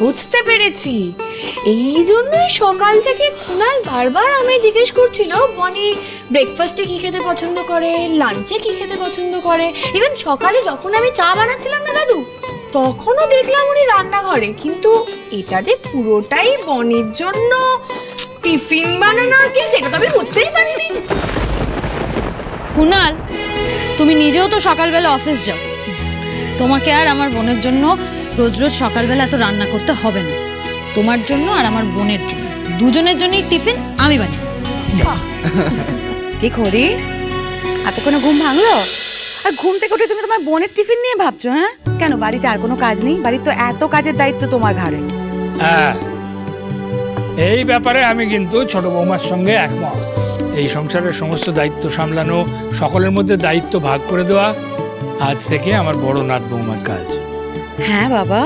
বুঝতে পেরেছি। এই জন্যই সকাল থেকে কুনাল বারবার আমি জিজ্ঞেস করছিল বনি ব্রেকফাস্টে কি খেতে পছন্দ করে, লাঞ্চে কি খেতে পছন্দ করে। ইভেন সকালে যখন আমি চা বানাচ্ছিলাম না দাদু, তখনও দেখলাম উনি রান্নাঘরে। কিন্তু এটা যে পুরোটাই বনির জন্য টিফিন বানানোর কি, সেটা তো আমি বুঝতেই পারিনি। কুনাল, তুমি নিজেও তো সকালবেলা অফিস যাও, তোমাকে আর আমার বোনের জন্য রোজ রোজ সকালবেলা এত রান্না করতে হবে না। তোমার জন্য আর আমার বোনের জন্য, দুজনের জন্যই টিফিন আমি বানাই। কি করি? এতক্ষণে ঘুম ভাঙলো? আর ঘুম থেকে উঠে তুমি তোমার বোনের টিফিন নিয়ে ভাবছো? হ্যাঁ, কেন বাড়িতে আর কোনো কাজ নেই? বাড়ির তো এত কাজের দায়িত্ব তোমার ঘাড়ে। হ্যাঁ, এই ব্যাপারে আমি কিন্তু ছোট বৌমার সঙ্গে একমত। এই সংসারের সমস্ত দায়িত্ব সামলানো, সকলের মধ্যে দায়িত্ব ভাগ করে দেওয়া আজ থেকে আমার বড় নাত বৌমার কাজ। হ্যাঁ বাবা,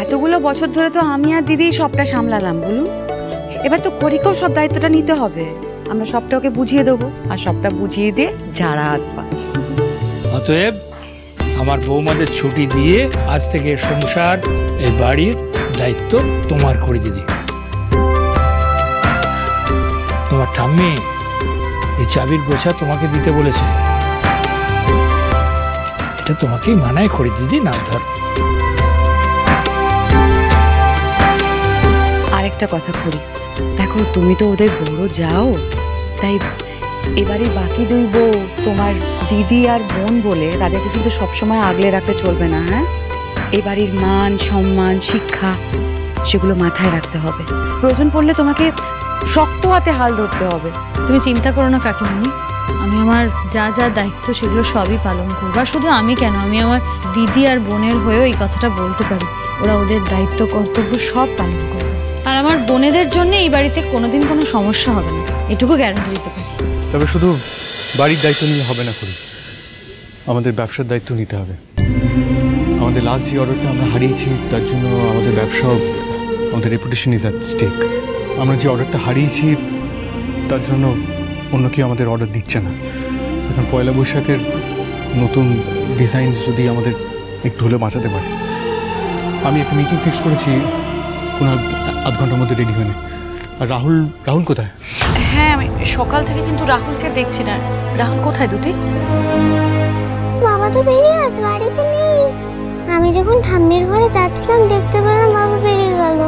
এতগুলো বছর ধরে তো আমি আর দিদি সবটা সামলালাম, বলুন। এবার তো করিকেও সব দায়িত্বটা নিতে হবে। আমরা সবটা ওকে বুঝিয়ে দেবো, আর সবটা বুঝিয়ে দিয়ে ঝাড়া হাত পা। অতএব আমার বৌমাদের ছুটি দিয়ে আজ থেকে সংসার, এই বাড়ির দায়িত্ব তোমার করে দিদি। তোমার ঠাম্মি এই চাবির গোছা তোমাকে দিতে বলেছে, এটা তোমাকেই মানায় করে দিদি। না ধর। আরেকটা কথা করি, দেখো তুমি তো ওদের বড় যাও, তাই এবারে বাকি দুই বউ তোমার দিদি আর বোন বলে তাদেরকে কিন্তু সবসময় আগলে রাখতে চলবে না। হ্যাঁ, এই বাড়ির মান সম্মান শিক্ষা সেগুলো মাথায় রাখতে হবে। প্রয়োজন পড়লে তোমাকে শক্ত হাতে হাল ধরতে হবে। তুমি চিন্তা করো না কাকিমণি, আমি আমার যা যা দায়িত্ব সেগুলো সবই পালন করবো। আর শুধু আমি কেন, আমি আমার দিদি আর বোনের হয়েও এই কথাটা বলতে পারি, ওরা ওদের দায়িত্ব কর্তব্য সব পালন করবে। আর আমার বোনেদের জন্য এই বাড়িতে কোনোদিন কোনো সমস্যা হবে না, এটুকু গ্যারান্টি দিতে পারি। তবে শুধু বাড়ির দায়িত্ব নিলে হবে না, করি আমাদের ব্যবসার দায়িত্ব নিতে হবে। আমাদের লাস্ট যে অর্ডারটা আমরা হারিয়েছি, তার জন্য আমাদের ব্যবসা, আমাদের রেপুটেশন ইজ অ্যাট স্টেক। আমরা যে অর্ডারটা হারিয়েছি তার জন্য অন্য কেউ আমাদের অর্ডার দিচ্ছে না। এখন পয়লা বৈশাখের নতুন ডিজাইন যদি আমাদের একটু হলেও বাঁচাতে পারে। আমি একটা মিটিং ফিক্স করেছি, কোনো আধ ঘন্টার মধ্যে রেডি হয়ে। আর রাহুল কোথায়? হ্যাঁ, আমি সকাল থেকে কিন্তু রাহুলকে দেখছি না। রাহুল কোথায় দুটি? বাবা তো বেরিয়ে গেছে, বাড়িতে নেই। আমি যখন ঠাম্মির ঘরে যাচ্ছিলাম দেখতে পেলাম বাবা বেরিয়ে গেল।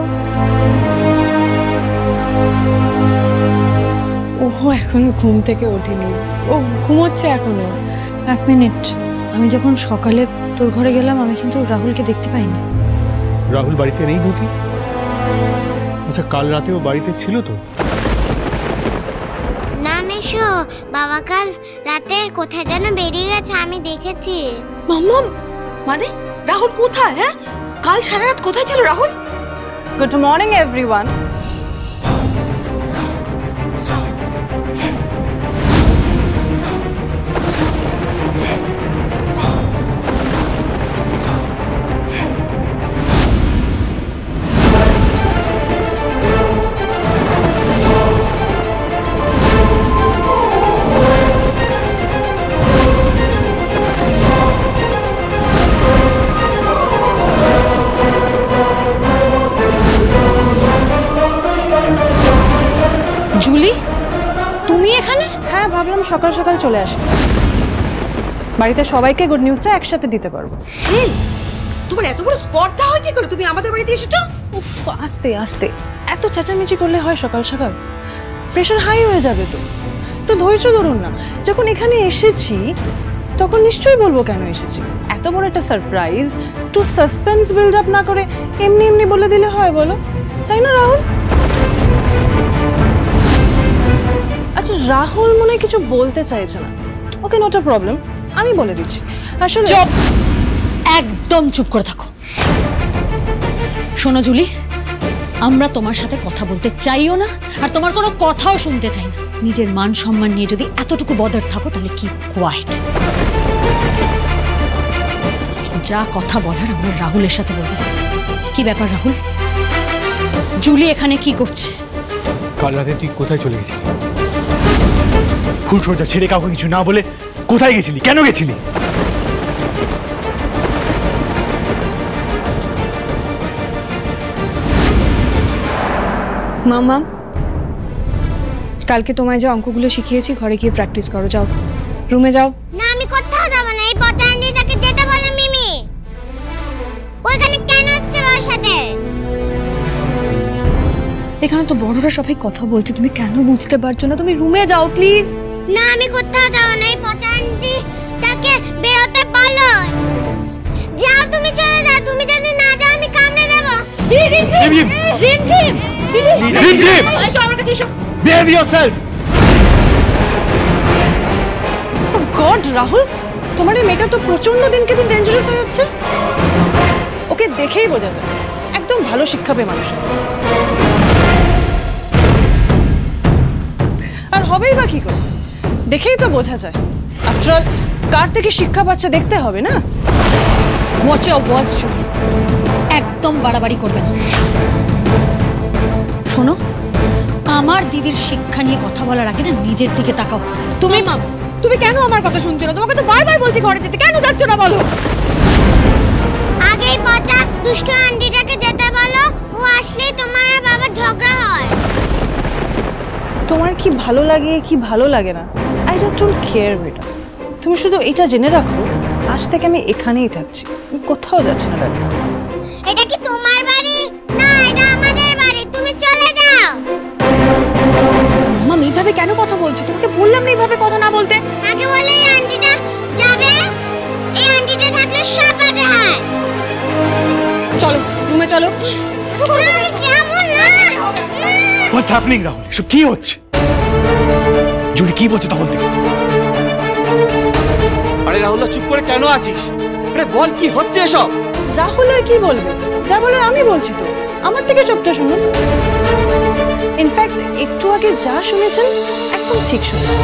ও এখনো ঘুম থেকে ওঠেনি, ও ঘুমোচ্ছে এখনো। এক মিনিট, আমি যখন সকালে তোর ঘরে গেলাম আমি কিন্তু রাহুলকে দেখতে পাইনি। রাহুল বাড়িতে নেই দুটি? আচ্ছা, কাল রাতেও বাড়িতে ছিল তো? না মেশো, বাবা কাল রাতে কোথায় যেন বেরিয়ে গেছে, আমি দেখেছি। মাম্মাম, মানে রাহুল কোথায়? হ্যাঁ, কাল সারা রাত কোথায় ছিল Rahul? Good morning everyone. Julie, তুমি এখানে? হ্যাঁ, ভাবলাম সকাল সকাল চলে আসি, বাড়িতে সবাইকে গুড নিউজটা একসাথে দিতে পারবো। এই, তোমার এত বড় স্পর্ধা হয় কি করে? তুমি আমাদের বাড়িতে এসেছো? উফ, আস্তে আস্তে, এত চেঁচামেচি করলে হয় সকাল সকাল? প্রেশার হাই হয়ে যাবে তো। একটু ধৈর্য ধরুন না। যখন এখানে এসেছি তখন নিশ্চয়ই বলবো কেন এসেছি। এত বড় একটা সারপ্রাইজ একটু সাসপেন্স বিল্ড আপ না করে এমনি এমনি বলে দিলে হয় বলো? তাই না রাহুল? আচ্ছা, রাহুল মনে কিছু বলতে চাইছে না। ওকে, নট আ প্রবলেম, আমি বলে দিচ্ছি। আসলে চুপ, একদম চুপ করে থাকো। শোনো জুলি, আমরা তোমার সাথে কথা বলতে চাইও না, আর তোমার কোনো কথাও শুনতে চাই না। নিজের মান সম্মান নিয়ে যদি এতটুকু বদর থাকো তাহলে কি কোয়াইট। যা কথা বলার আমরা রাহুলের সাথে বলবো। কি ব্যাপার রাহুল, জুলি এখানে কি করছে? কাল রাতে তুই কোথায় চলে গেছিলি? ফুলসজ্জা ছেড়ে কাউকে কিছু না বলে কোথায় গেছিলি? কেন গেছিলি? মামা, কালকে তোমায় যে অঙ্কগুলো শিখিয়েছি ঘরে গিয়ে প্র্যাকটিস করো। যাও, রুমে যাও। না, আমি কোথাও যাব না। এই পচা আন্টিটাকে যেতে বলো মিমি। ওইখানে কেন আসছে ওর সাথে? এখানে তো বড়রা সবাই কথা বলছে, তুমি কেন বুঝতে পারছো না? তুমি রুমে যাও প্লিজ। না, আমি কোথাও যাব না। এই পচা আন্টিটাকে বেরোতে বলো। যাও, তুমি চলে যাও। তুমি যদি না যাও আমি কামড়ে দেব। Behave yourself! গড রাহুল, তোমার এই মেয়েটা তো প্রচন্ড দিনকে দিন ডেঞ্জারাস হয়ে যাচ্ছে। ওকে দেখেই বোঝা যায় একদম ভালো শিক্ষা পেয়ে মানুষ। আর হবেই বা কি করে? দেখেই তো বোঝা যায়। আফটার অল কার থেকে শিক্ষা পাচ্ছে দেখতে হবে না? ওয়াচ ইউর ওয়ার্ডস জুলি, একদম বাড়াবাড়ি করবে না। শোনো, আমার দিদির শিক্ষা নিয়ে কথা বলার আগে না নিজের দিকে তাকাও। তুমি কেন আমার কথা শুনছো না? তোমাকে তো বারবার বলছি ঘরে যেতে, কেন যাচ্ছ না বলো? আগেই পচা দুষ্ট আন্টিটাকে যেতে বলো। ও আসলেই তোমার আর বাবার ঝগড়া হয়। তোমার কি ভালো লাগে কি ভালো লাগে না, আই জাস্ট ডোন্ট কেয়ার বেটা। তুমি শুধু এটা জেনে রাখো, আজ থেকে আমি এখানেই থাকছি, আমি কোথাও যাচ্ছি না। এটা কি তোমার বাড়ি? না, এটা আমাদের বাড়ি। তুমি চলে যাও। মামা, এইভাবে কেন কথা বলছো? তোমাকে বললাম না এইভাবে কথা না বলতে। আগে বলে এই আন্টিটা যাবে। এই আন্টিটা থাকলে সব বাজে হয়। চলো, রুমে চলো। আমি যাবো না। What's happening, Rahul? এসব কি হচ্ছে? জুলি কি বলছে তখন থেকে? আরে রাহুল, চুপ করে কেন আছিস? আরে বল, কি হচ্ছে এসব? রাহুল আর কি বলবে? যা বলে আমি বলছি তো, আমার থেকে চুপটা শুনুন। ইনফ্যাক্ট একটু আগে যা শুনেছেন একদম ঠিক শুনেছেন।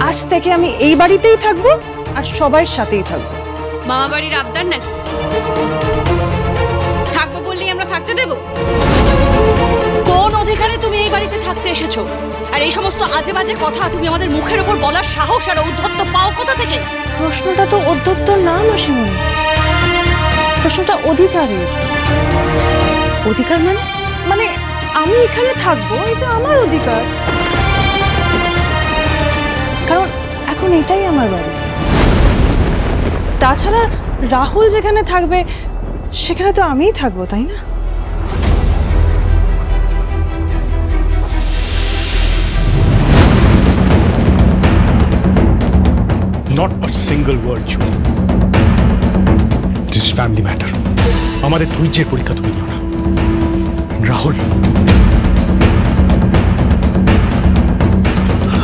আজ থেকে আমি এই বাড়িতেই থাকবো আর সবার সাথেই থাকবো। মামা বাড়ির আবদার নাকি? থাকবো বললেই আমরা থাকতে দেবো? কোন অধিকারে তুমি এই বাড়িতে থাকতে এসেছো? আর এই সমস্ত আজে বাজে কথা তুমি আমাদের মুখের উপর বলার সাহস আর ঔদ্ধত্য পাও কোথা থেকে? প্রশ্নটা তো অধ্যত্ত না মাসিমণি, প্রশ্নটা অধিকারের। অধিকার মানে? মানে আমি এখানে থাকবো, এটা আমার অধিকার। কারণ এখন এটাই আমার বাড়ি। তাছাড়া রাহুল যেখানে থাকবে সেখানে তো আমিই থাকবো, তাই না? Not a single word, Julie. This is family matter. আমাদের ধৈর্যের পরীক্ষা তুমি নিও না। রাহুল,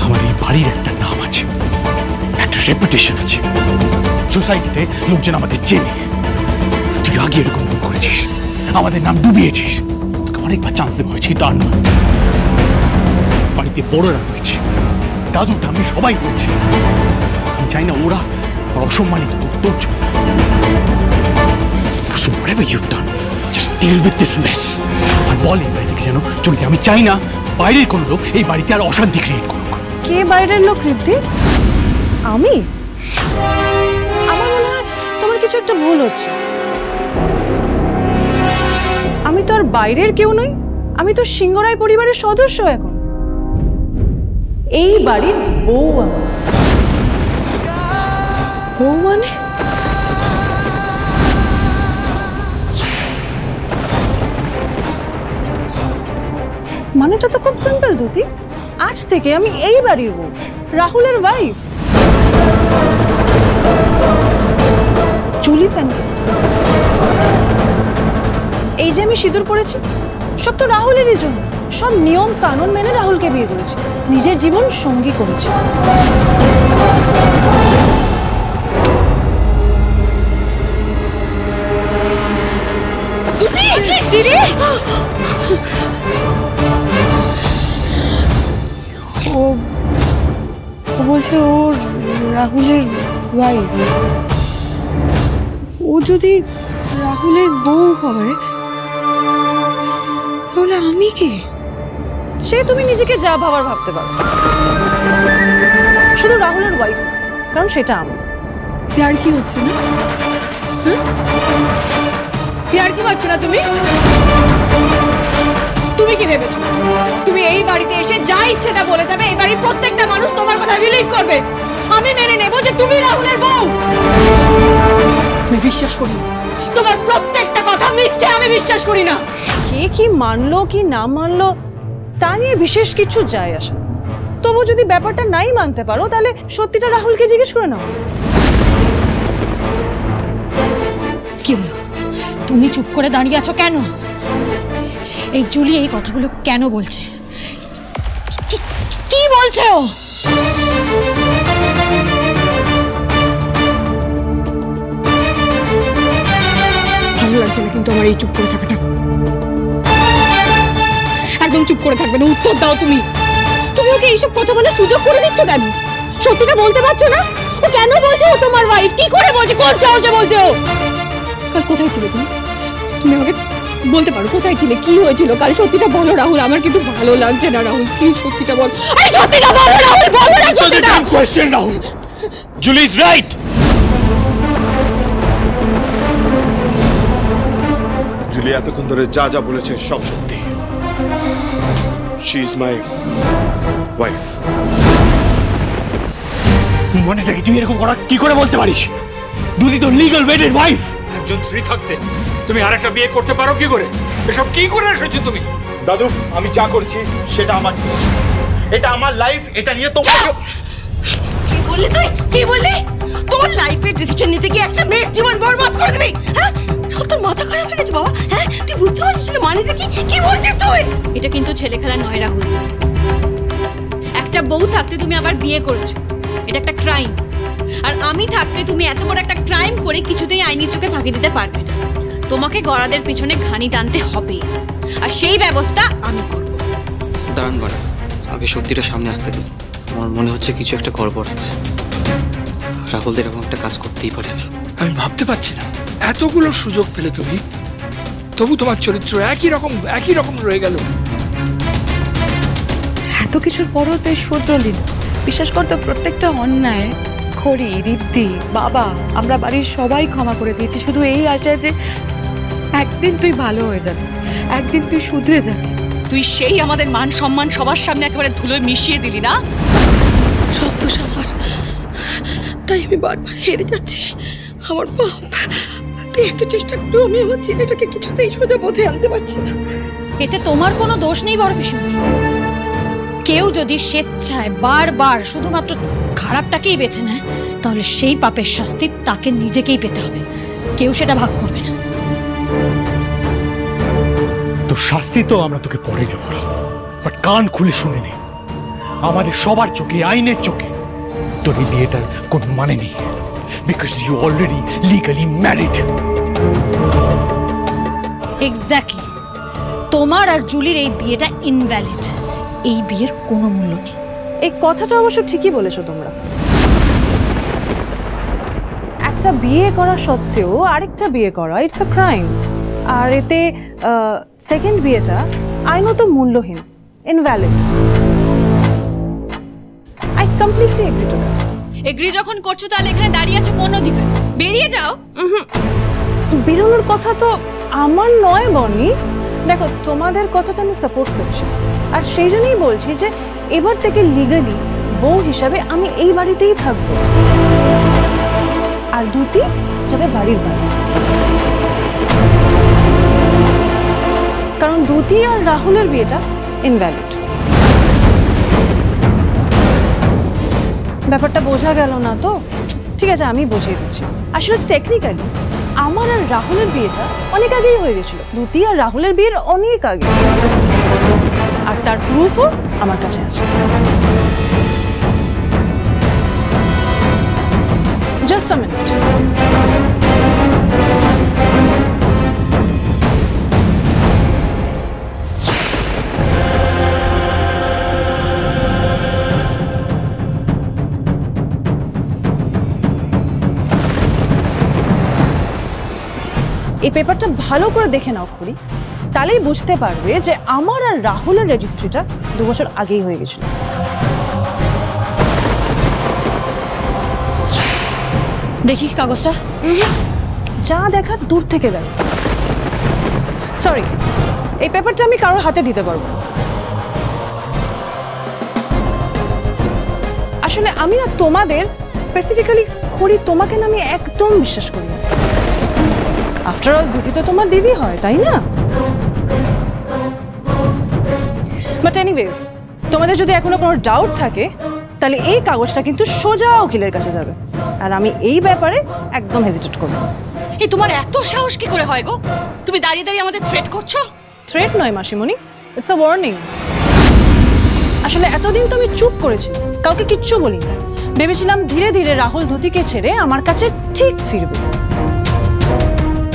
আমার এই বাড়ির একটা নাম আছে, একটা রেপুটেশন আছে। সোসাইটিতে লোকজন আমাদের চেনে। তুই আগে এরকম ভুল করেছিস, আমাদের নাম ডুবিয়েছিস। তোকে অনেকবার চান্স দেওয়া হয়েছে, তার নয়। বাড়িতে বড়রা হয়েছে, দাদু ঠাম্মি সবাই হয়েছে। আমি চাই না ওরা অসম্মানিত তোর জন্য। So whatever you've done, just deal with this mess. আর বল এই বাড়ি থেকে যেন চলে যায়। আমি চাই না বাইরের কোনো লোক এই বাড়িতে আর অশান্তি ক্রিয়েট করুক। কে বাইরের লোক ঋদ্ধি? আমি? আমার মনে হয় তোমার কিছু একটা ভুল হচ্ছে। আমি তো আর বাইরের কেউ নই, আমি তো সিংহরায় পরিবারের সদস্য। এখন এই বাড়ির বউ আমি। বউ মানে? মানেটা তো খুব সিম্পল দুতি। আজ থেকে আমি এই বাড়ির বউ, রাহুলের ওয়াইফ। জুলি সেনগুপ্ত। এই যে আমি সিঁদুর পরেছি সব তো রাহুলেরই জন্য। সব নিয়ম কানুন মেনে রাহুলকে বিয়ে করেছি, নিজের জীবন সঙ্গী করেছি। দিদি, ও বলছে ও রাহুলের ওয়াইফ। ও যদি রাহুলের বউ হয় তাহলে আমি কে? সে তুমি নিজেকে যা ভাবার ভাবতে পারো, শুধু রাহুলের ওয়াইফ, কারণ সেটা আমি। আর কি হচ্ছে না? আর কি পাচ্ছ না তুমি? তুমি কি ভেবেছো তুমি এই বাড়িতে এসে যা ইচ্ছে তা বলে যাবে, এই বাড়ির প্রত্যেকটা মানুষ তোমার কথা বিলিভ করবে? আমি মেনে নেব যে তুমি রাহুলের বউ? আমি বিশ্বাস করি না, তোমার প্রত্যেকটা কথা মিথ্যে, আমি বিশ্বাস করি না। কে কি মানলো কি না মানলো তা নিয়ে বিশেষ কিছু যায় আসে না। তবু যদি ব্যাপারটা নাই মানতে পারো তাহলে সত্যিটা রাহুলকে জিজ্ঞেস করে নাও। কি হলো, তুমি চুপ করে দাঁড়িয়ে আছো কেন? এই জুলি এই কথাগুলো কেন বলছে? কি বলছে ও? ভালো লাগছে না কিন্তু আমার এই চুপ করে থাকাটা। একদম চুপ করে থাকবে না, উত্তর দাও। তুমি ওকে এইসব কথা বলার সুযোগ করে দিচ্ছ কেন? সত্যিটা বলতে পারছো না? ও কেন বলছে ও তোমার ওয়াইফ? কি করে বলছে? কোন সাহসে বলছে ও? কাল কোথায় ছিলে তুমি? তুমি আমাকে বলতে পারো কোথায় ছিলে, কি হয়েছিল কাল? সত্যিটা বলো রাহুল, আমার কিন্তু ভালো লাগছে না রাহুল, প্লিজ সত্যিটা বল। আরে সত্যিটা বলো রাহুল, বলো না সত্যিটা। Question Rahul, Julie is right. Julie এতক্ষণ ধরে যা যা বলেছে সব সত্যি। She is my wife. মনে থাকে তুই এরকম করা কি করে বলতে পারিস? দুদি তো লিগ্যাল ওয়েডেড ওয়াইফ। একজন স্ত্রী থাকতে তুমি আরেকটা বিয়ে করতে পারো কি করে? এসব কি করে এসেছো তুমি? দাদু, আমি যা করছি সেটা আমার ডিসিশন, এটা আমার লাইফ, এটা নিয়ে তোমাকে। কি বললি তুই? কি বললি? তোর লাইফের ডিসিশন নিতে গিয়ে একটা মেয়ের জীবন বরবাদ করে দিবি? হ্যাঁ, তোর মাথা খারাপ হয়ে গেছে বাবা? হ্যাঁ, তুই বুঝতে পারছিস না মানেটা কি? কি বলছিস তুই? এটা কিন্তু ছেলে খেলা নয় রাহুল। একটা বউ থাকতে তুমি আবার বিয়ে করেছো, এটা একটা ক্রাইম। আর আমি থাকতে তুমি এত বড় একটা ক্রাইম করে কিছুতেই আইনের চোখে ফাঁকি দিতে পারবে না। তোমাকে গড়াদের পিছনে ঘানি টানতে হবে, আর সেই ব্যবস্থা আমি করব। দাঁড়ান বাড়া, আগে সত্যিটা সামনে আসতে দিন। আমার মনে হচ্ছে কিছু একটা গড়বড় আছে। রাহুল এরকম একটা কাজ করতেই পারে না। আমি ভাবতে পারছি না, এতগুলো সুযোগ পেলে তুমি, তবু তোমার চরিত্র একই রকম রয়ে গেল। এত কিছুর পরও তুই শুধরলি না। বিশ্বাস করতো প্রত্যেকটা অন্যায় খড়ি, রিদ্ধি, বাবা, আমরা বাড়ির সবাই ক্ষমা করে দিয়েছি, শুধু এই আশায় যে একদিন তুই ভালো হয়ে যাবি, একদিন তুই শুধরে যাবি। তুই সেই আমাদের মান সম্মান সবার সামনে একেবারে ধুলোয় মিশিয়ে দিলি না? সব দোষ আমার, তাই আমি বারবার হেরে যাচ্ছি। আমার বাপ, তুই এত চেষ্টা করেও আমি আমার ছেলেটাকে কিছুতেই সোজা পথে আনতে পারছি না। এতে তোমার কোনো দোষ নেই বড় পিসিমণি। কেউ যদি স্বেচ্ছায় বারবার শুধুমাত্র খারাপটাকেই বেছে নেয়, তাহলে সেই পাপের শাস্তি তাকে নিজেকেই পেতে হবে, কেউ সেটা ভাগ করবে না। তো শাস্তি তো আমরা তোকে পরে দেবো, বাট কান খুলে শুনে নে, আমাদের সবার চোখে, আইনের চোখে তোর এই বিয়েটার কোনো মানে নেই, because you already legally married. Exactly, তোমার আর জুলির এই বিয়েটা ইনভ্যালিড। এই বিয়ের কোনো মূল্য নেই। এই কথাটা অবশ্য ঠিকই বলেছো তোমরা। একটা বিয়ে করা সত্ত্বেও আরেকটা বিয়ে করা ইটস আ ক্রাইম। আর এতে সেকেন্ড বিয়েটা আইনত মূল্যহীন, invalid. I completely agree to that. Agree যখন করছো তাহলে এখানে দাঁড়িয়ে আছো কোন অধিকার? বেরিয়ে যাও। বেরোনোর কথা তো আমার নয় বনি। দেখো, তোমাদের কথাটা আমি সাপোর্ট করছি, আর সেই জন্যই বলছি যে এবার থেকে লিগালি বউ হিসাবে আমি এই বাড়িতেই থাকবো, আর দুটি যাবে বাড়ির বাইরে। কারণ দুটি আর রাহুলের বিয়েটা ইনভ্যালিড। ব্যাপারটা বোঝা গেল না তো? ঠিক আছে, আমি বুঝিয়ে দিচ্ছি। আসলে টেকনিক্যালি আমার আর রাহুলের বিয়েটা অনেক আগেই হয়ে গেছিল, দুতি আর রাহুলের বিয়ের অনেক আগে, আর তার প্রুফও আমার কাছে আছে। Just a minute. এই পেপারটা ভালো করে দেখে নাও খুড়ি, তাহলেই বুঝতে পারবে যে আমার আর রাহুলের রেজিস্ট্রিটা 2 বছর আগেই হয়ে গেছিল। দেখি কাগজটা। যা দেখার দূর থেকে দেখ। সরি, এই পেপারটা আমি কারোর হাতে দিতে পারবো না। আসলে আমি না তোমাদের স্পেসিফিক্যালি খড়ি তোমাকে না আমি একদম বিশ্বাস করি না। আফটার অল দুটি তো তোমার দিদি হয়, তাই না? বাট এনিওয়েজ, তোমাদের যদি এখনো কোনো ডাউট থাকে তাহলে এই কাগজটা কিন্তু সোজা উকিলের কাছে যাবে, আর আমি এই ব্যাপারে একদম হেজিটেট করব না। এই তোমার এত সাহস কি করে হয় গো? তুমি দাঁড়িয়ে দাঁড়িয়ে আমাদের থ্রেট করছো। থ্রেট নয় মাসিমণি, ইটস আ ওয়ার্নিং। আসলে এতদিন তো আমি চুপ করেছি, কাউকে কিচ্ছু বলিনি। ভেবেছিলাম ধীরে ধীরে রাহুল ধুতিকে ছেড়ে আমার কাছে ঠিক ফিরবে।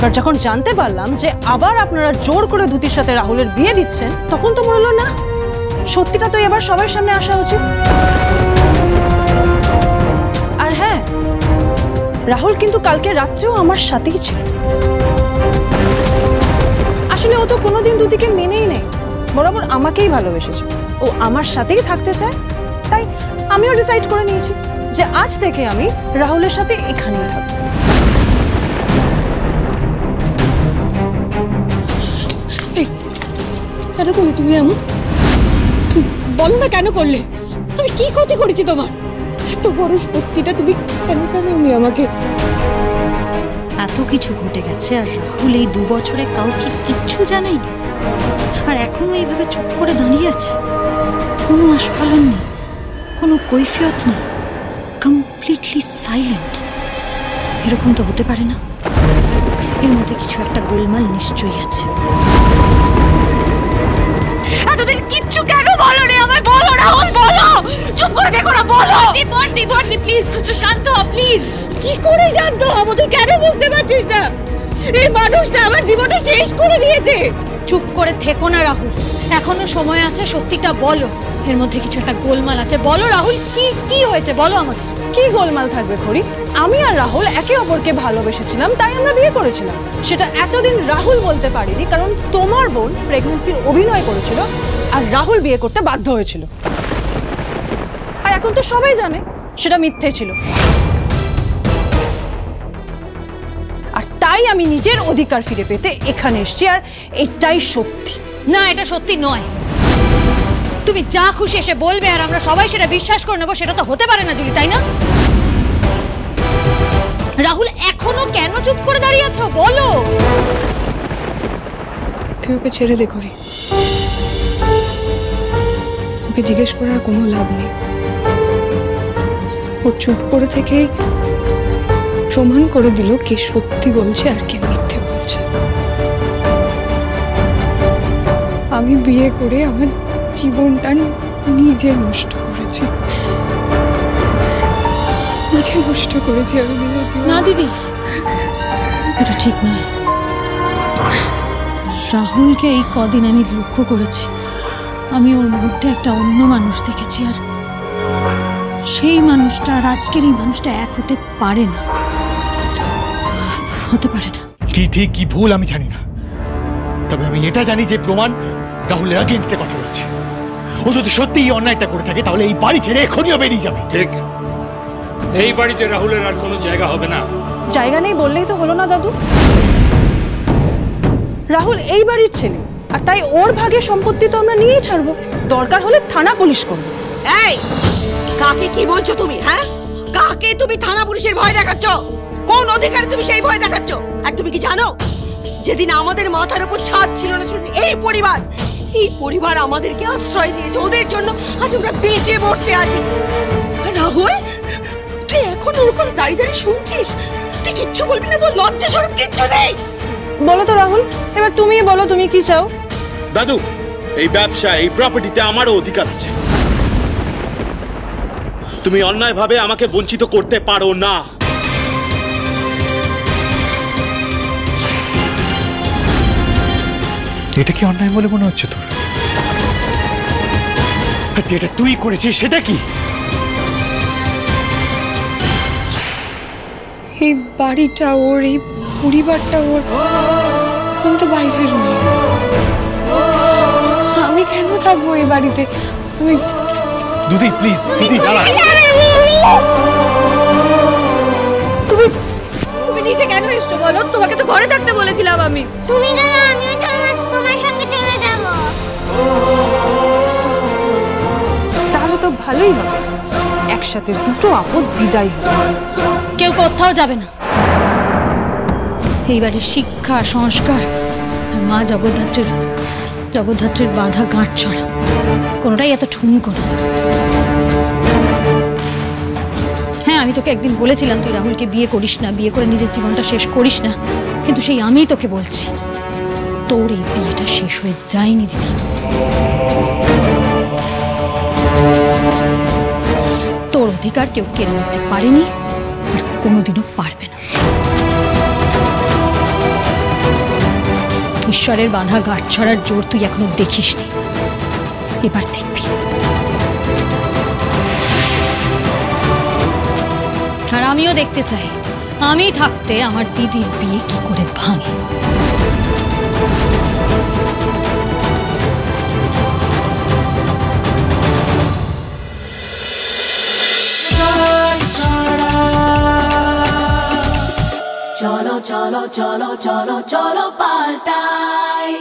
আর যখন জানতে পারলাম যে আবার আপনারা জোর করে ধুতির সাথে রাহুলের বিয়ে দিচ্ছেন, তখন তো বললো না, সত্যিটা তো এবার সবার সামনে আসা উচিত। আর হ্যাঁ, রাহুল কিন্তু কালকে রাত্রেও আমার সাথেই ছিল। আসলে ও তো কোনোদিন ধুতিকে মেনেই নেই, বরাবর আমাকেই ভালোবেসেছে। ও আমার সাথেই থাকতে চায়, তাই আমিও ডিসাইড করে নিয়েছি যে আজ থেকে আমি রাহুলের সাথে এখানেই থাকবো। কেন করলে তুমি এমন? বলো না কেন করলে? আমি কি ক্ষতি করেছি তোমার? এত বড় সত্যিটা তুমি কেন জানাওনি আমাকে? এত কিছু ঘটে গেছে আর রাহুল এই 2 বছরে কাউকে কিচ্ছু জানায়নি, আর এখনো এইভাবে চুপ করে দাঁড়িয়ে আছে। কোনো আস্ফালন নেই, কোনো কৈফিয়ত নেই, কমপ্লিটলি সাইলেন্ট। এরকম তো হতে পারে না, এর মধ্যে কিছু একটা গোলমাল নিশ্চয়ই আছে। এতদিন কিচ্ছু কেন বলো রে আমায়? বলো রাহুল, বলো। চুপ করে দেখো না, বলো। বর্দি প্লিজ একটু শান্ত হ প্লিজ। কি করে শান্ত হবো? তুই কেন বুঝতে পারছিস না? এই মানুষটা আমার জীবনটা শেষ করে দিয়েছে। চুপ করে থেকো না রাহুল, এখনো সময় আছে, সত্যিটা বলো। এর মধ্যে কিছু একটা গোলমাল আছে, বলো রাহুল। কি হয়েছে বলো আমাদের। কি গোলমাল থাকবে খড়ি? আমি আর রাহুল একে অপরকে ভালোবেসেছিলাম, তাই আমরা বিয়ে করেছিলাম। সেটা এতদিন রাহুল বলতে পারিনি, কারণ তোমার বোন প্রেগন্যান্সির অভিনয় করেছিল আর রাহুল বিয়ে করতে বাধ্য হয়েছিল। আর এখন তো সবাই জানে সেটা মিথ্যে ছিল। আর তাই আমি নিজের অধিকার ফিরে পেতে এখানে এসেছি, আর এটাই সত্যি। না, এটা সত্যি নয়। তুমি যা খুশি এসে বলবে আর আমরা সবাই সেটা বিশ্বাস করে নেবো, সেটা তো হতে পারে না জুলি, তাই না? রাহুল এখনো কেন চুপ করে দাঁড়িয়ে আছো বলো। তুই ওকে ছেড়ে দে করি, ওকে জিজ্ঞেস করার কোনো লাভ নেই। ও চুপ করে থেকে প্রমাণ করে দিল কে সত্যি বলছে আর কে মিথ্যে বলছে। আমি বিয়ে করে আমার জীবনটা নিজে নষ্ট করেছি, নিজে নষ্ট করেছি আমি নিজের জীবন। না দিদি, এটা ঠিক নয়। রাহুলকে এই কদিন আমি লক্ষ্য করেছি, আমি ওর মধ্যে একটা অন্য মানুষ দেখেছি, আর সেই মানুষটা আর আজকের এই মানুষটা এক হতে পারে না, হতে পারে না। কি ঠিক কি ভুল আমি জানি না, তবে আমি এটা জানি যে প্রমাণ রাহুলের এগেইনস্টে কথা বলছে। ও যদি সত্যি এই অন্যায়টা করে থাকে তাহলে এই বাড়ি ছেড়ে এখনই বেরিয়ে যাবে। ঠিক, এই বাড়িতে রাহুলের আর কোনো জায়গা হবে না। জায়গা নেই বললেই তো হলো না দাদু। রাহুল এই বাড়ির ছেলে, আর তাই ওর ভাগের সম্পত্তি তো আমরা নিয়েই ছাড়বো, দরকার হলে থানা পুলিশ করবো। এই কাকে কি বলছো তুমি? হ্যাঁ, কাকে তুমি থানা পুলিশের ভয় দেখাচ্ছ? কোন অধিকারে তুমি সেই ভয় দেখাচ্ছ? আর তুমি কি জানো, যেদিন আমাদের মাথার উপর ছাদ ছিল না সেদিন এই পরিবার আমাদেরকে আশ্রয় দিয়েছে। ওদের জন্য আজ আমরা বেঁচে মরতে আছি। রাহুল, তুই এখন ওর কথা দাঁড়িয়ে দাঁড়িয়ে শুনছিস? তুই কিচ্ছু বলবি না? তোর লজ্জা শরম কিচ্ছু নেই? বলো তো রাহুল, এবার তুমি বলো তুমি কি চাও? দাদু, এই ব্যবসা এই প্রপার্টিতে আমারও অধিকার আছে। তুমি অন্যায়ভাবে আমাকে বঞ্চিত করতে পারো না। এটা কি অন্যায় বলে মনে হচ্ছে তোর? যেটা তুই করেছিস সেটা কি? এই বাড়িটা ওর, এই পরিবারটা ওর, আমি তো বাইরের মেয়ে। আমি কেন থাকবো এই বাড়িতে? আমি দুদি প্লিজ, দিদি দাঁড়া। তুমি নিচে কেন এসছো বলো? তোমাকে তো ঘরে থাকতে বলেছিলাম আমি। তুমি গেলে আমিও তোমার সঙ্গে চলে ভালোই হবে, একসাথে দুটো আপদ বিদায় হবে। কেউ কোথাও যাবে না। এই বাড়ির শিক্ষা সংস্কার আর মা জগদ্ধাত্রীর বাধা গাঁট ছড়া কোনোটাই এত ঠুনকো না। হ্যাঁ, আমি তোকে একদিন বলেছিলাম তুই রাহুলকে বিয়ে করিস না, বিয়ে করে নিজের জীবনটা শেষ করিস না, কিন্তু সেই আমিই তোকে বলছি তোর এই বিয়েটা শেষ হয়ে যায়নি দিদি। তোর অধিকার কেউ কেড়ে নিতে পারেনি আর কোনোদিনও পারবে না। ঈশ্বরের বাধা গাঁট ছড়ার জোর তুই এখনো দেখিসনি, এবার দেখবি। আর আমিও দেখতে চাই আমি থাকতে আমার দিদির বিয়ে কি করে ভাঙে। চলো চলো চলো চলো চলো পাল্টাই।